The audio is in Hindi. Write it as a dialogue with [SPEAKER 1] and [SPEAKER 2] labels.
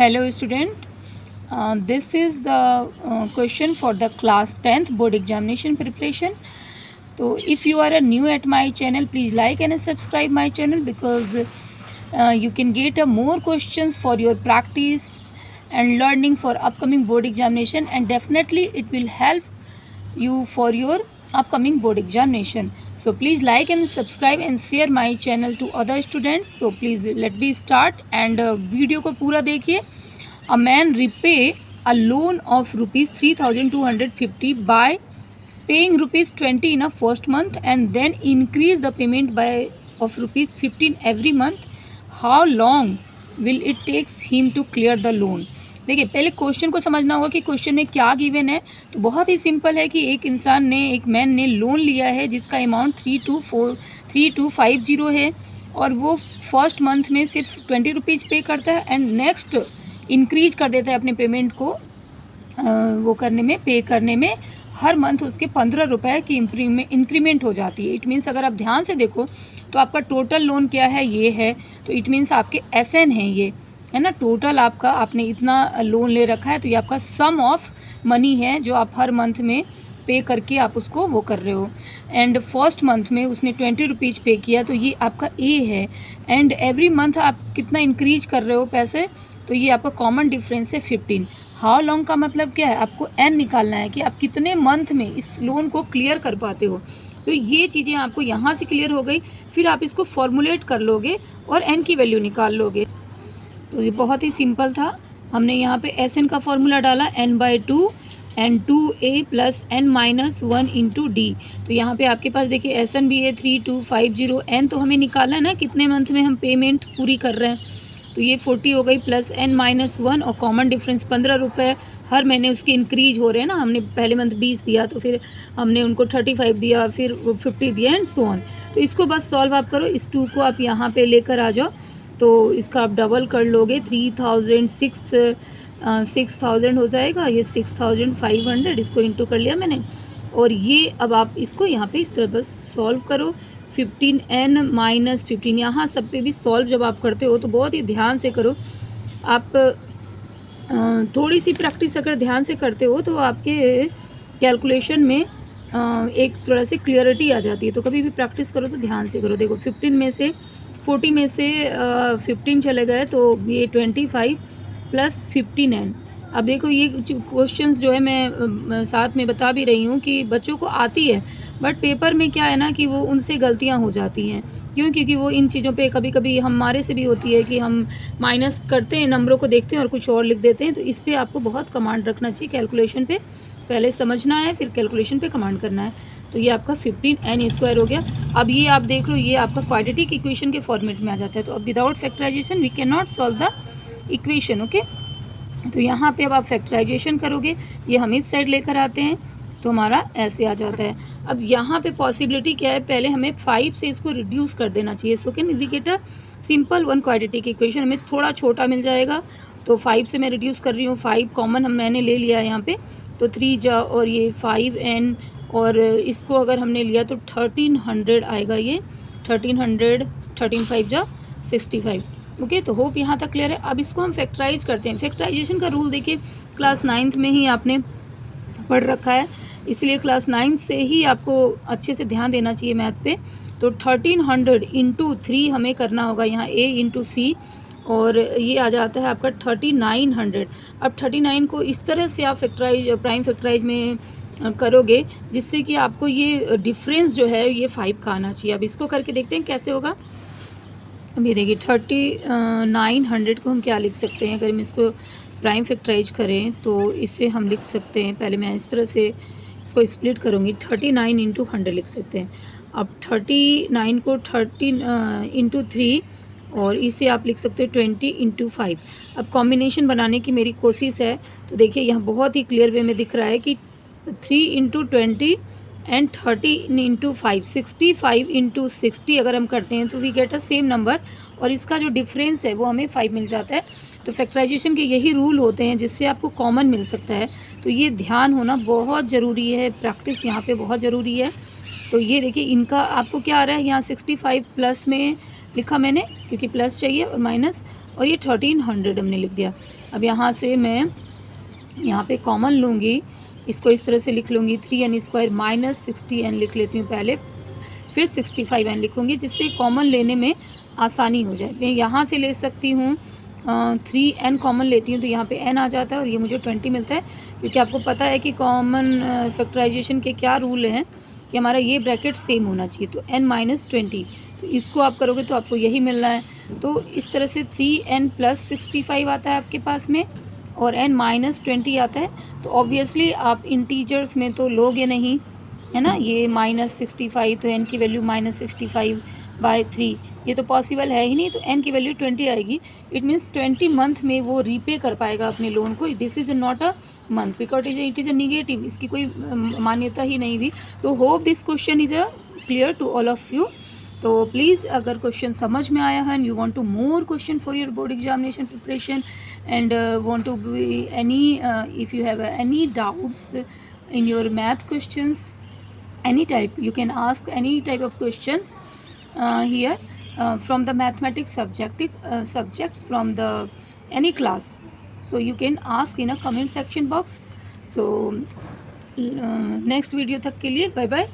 [SPEAKER 1] Hello student, this is the question for the class 10th board examination preparation. So if you are a new at my channel, please like and subscribe my channel because you can get more questions for your practice and learning for upcoming board examination, and definitely it will help you for your upcoming board examination. So please like and subscribe and share my channel to other students. So please let me start and video को पूरा देखिए. A man repay a loan of rupees 3250 by paying rupees 20 in a first month and then increase the payment by of rupees 15 every month. How long will it takes him to clear the loan? देखिए, पहले क्वेश्चन को समझना होगा कि क्वेश्चन में क्या गिवन है. तो बहुत ही सिंपल है कि एक मैन ने लोन लिया है जिसका अमाउंट 3250 है और वो फर्स्ट मंथ में सिर्फ 20 रुपीज़ पे करता है एंड नेक्स्ट इंक्रीज कर देता है अपने पेमेंट को पे करने में. हर मंथ उसके 15 रुपये की इंक्रीमेंट हो जाती है. इट मीन्स अगर आप ध्यान से देखो तो आपका टोटल लोन क्या है, ये है. तो इट मीन्स आपके SN है, ये है ना. टोटल आपने इतना लोन ले रखा है, तो ये आपका सम ऑफ मनी है जो आप हर मंथ में पे करके आप उसको वो कर रहे हो. एंड फर्स्ट मंथ में उसने 20 रुपीज़ पे किया, तो ये आपका A है. एंड एवरी मंथ आप कितना इंक्रीज कर रहे हो पैसे, तो ये आपका कॉमन डिफरेंस है 15. हाउ लॉन्ग का मतलब क्या है, आपको N निकालना है कि आप कितने मंथ में इस लोन को क्लियर कर पाते हो. तो ये चीज़ें आपको यहाँ से क्लियर हो गई. फिर आप इसको फॉर्मुलेट कर लोगे और N की वैल्यू निकाल लोगे. तो ये बहुत ही सिंपल था. हमने यहाँ पे SN का फॉर्मूला डाला N/2 and 2A plus N-1 into D. तो यहाँ पे आपके पास देखिए SN भी है 3250. N तो हमें निकालना है ना, कितने मंथ में हम पेमेंट पूरी कर रहे हैं. तो ये 40 हो गई प्लस N-1 और कॉमन डिफरेंस 15 रुपये. हर महीने उसके इंक्रीज हो रहे हैं ना. हमने पहले मंथ 20 दिया, तो फिर हमने उनको 35 दिया, फिर 50 दिया एंड सो ऑन. तो इसको बस सॉल्व आप करो. इस 2 को आप यहाँ पे लेकर आ जाओ, तो इसका आप डबल कर लोगे. 6,000 हो जाएगा. ये 6,500, इसको इंटू कर लिया मैंने. और ये अब आप इसको यहाँ पे इस तरह बस सॉल्व करो. 15N-15 यहाँ सब पे भी सॉल्व जब आप करते हो तो बहुत ही ध्यान से करो. आप थोड़ी सी प्रैक्टिस अगर ध्यान से करते हो तो आपके कैलकुलेशन में एक थोड़ा सी क्लियरिटी आ जाती है. तो कभी भी प्रैक्टिस करो तो ध्यान से करो. देखो 40 में से 15 चले गए, तो ये 25 प्लस 15N. अब देखो ये क्वेश्चंस जो है मैं साथ में बता भी रही हूँ कि बच्चों को आती है, बट पेपर में क्या है ना कि वो उनसे गलतियाँ हो जाती हैं. क्यों? क्योंकि वो इन चीज़ों पे कभी कभी हमारे से भी होती है कि हम माइनस करते हैं, नंबरों को देखते हैं और कुछ और लिख देते हैं. तो इस पर आपको बहुत कमांड रखना चाहिए. कैलकुलेशन पे पहले समझना है, फिर कैलकुलेशन पे कमांड करना है. तो ये आपका 15N² हो गया. अब ये आप देख लो, ये आपका क्वाड्रेटिक इक्वेशन के फॉर्मेट में आ जाता है. तो अब without factorisation we can not solve the equation. Okay, तो यहाँ पे अब आप फैक्टराइजेशन करोगे, ये हम इस साइड लेकर आते हैं तो हमारा ऐसे आ जाता है. अब यहाँ पे पॉसिबिलिटी क्या है, पहले हमें 5 से इसको रिड्यूस कर देना चाहिए. So can we get a simple one quadratic equation. हमें थोड़ा छोटा मिल जाएगा, तो 5 से मैं रिड्यूस कर रही हूँ. 5 कॉमन मैंने ले लिया है यहाँ पे, तो 3 जा और ये 5N, और इसको अगर हमने लिया तो 1300 आएगा. ये 1300, 13 5 जा 65. ओके, तो होप यहाँ तक क्लियर है. अब इसको हम फैक्टराइज करते हैं. फैक्टराइजेशन का रूल देखिए क्लास 9th में ही आपने पढ़ रखा है, इसलिए क्लास 9th से ही आपको अच्छे से ध्यान देना चाहिए मैथ पे. तो 1300 इंटू 3 हमें करना होगा यहाँ A इंटू C, और ये आ जाता है आपका 3900. अब 39 को इस तरह से आप प्राइम फैक्टराइज में करोगे जिससे कि आपको ये डिफरेंस जो है ये 5 का आना चाहिए. अब इसको करके देखते हैं कैसे होगा. अब ये देखिए 3900 को हम क्या लिख सकते हैं, अगर हम इसको प्राइम फैक्टराइज करें तो इसे हम लिख सकते हैं. पहले मैं इस तरह से इसको स्प्लिट करूँगी. 39 इंटू 100 लिख सकते हैं. अब 39 को 13 इंटू 3, और इसे आप लिख सकते हो 20 इंटू 5. अब कॉम्बिनेशन बनाने की मेरी कोशिश है. तो देखिए यहाँ बहुत ही क्लियर वे में दिख रहा है कि 3 इंटू 20 एंड 30 इंटू 5, 65 इंटू 60 अगर हम करते हैं तो we get a same number, और इसका जो डिफरेंस है वो हमें 5 मिल जाता है. तो फैक्टराइजेशन के यही रूल होते हैं जिससे आपको कॉमन मिल सकता है. तो ये ध्यान होना बहुत ज़रूरी है, प्रैक्टिस यहाँ पे बहुत ज़रूरी है. तो ये देखिए इनका आपको क्या आ रहा है यहाँ 65 प्लस में लिखा मैंने क्योंकि प्लस चाहिए और माइनस, और ये 1300 हमने लिख दिया। अब यहाँ से मैं यहाँ पे कॉमन लूँगी, इसको इस तरह से लिख लूँगी 3n² माइनस 60n लिख लेती हूँ पहले, फिर 65n लिखूँगी जिससे कॉमन लेने में आसानी हो जाए। मैं यहाँ से ले सकती हूँ 3n कॉमन लेती हूँ तो यहाँ पे n आ जाता है और ये मुझे 20 मिलता है, क्योंकि आपको पता है कि कॉमन फैक्टराइजेशन के क्या रूल हैं कि हमारा ये ब्रैकेट सेम होना चाहिए। तो n-20, तो इसको आप करोगे तो आपको यही मिलना है। तो इस तरह से 3n + 65 आता है आपके पास में और n-20 आता है। तो ऑब्वियसली आप इंटीजर्स में तो लोगे नहीं, है ना। ये -65 तो n की वैल्यू -65/3, ये तो पॉसिबल है ही नहीं। तो n की वैल्यू 20 आएगी। इट मीन्स 20 मंथ में वो रीपे कर पाएगा अपने लोन को। This is not a month because it is a negative, इसकी कोई मान्यता ही नहीं भी। तो hope this question is a clear to all of you. तो प्लीज़ अगर क्वेश्चन समझ में आया है and you want to more question for your board examination preparation and want to be any if you have any doubts in your math questions, any type, you can ask any type of questions here from the mathematics subjects from the any class. So you can ask in a comment section box. So next video तक के लिए bye bye.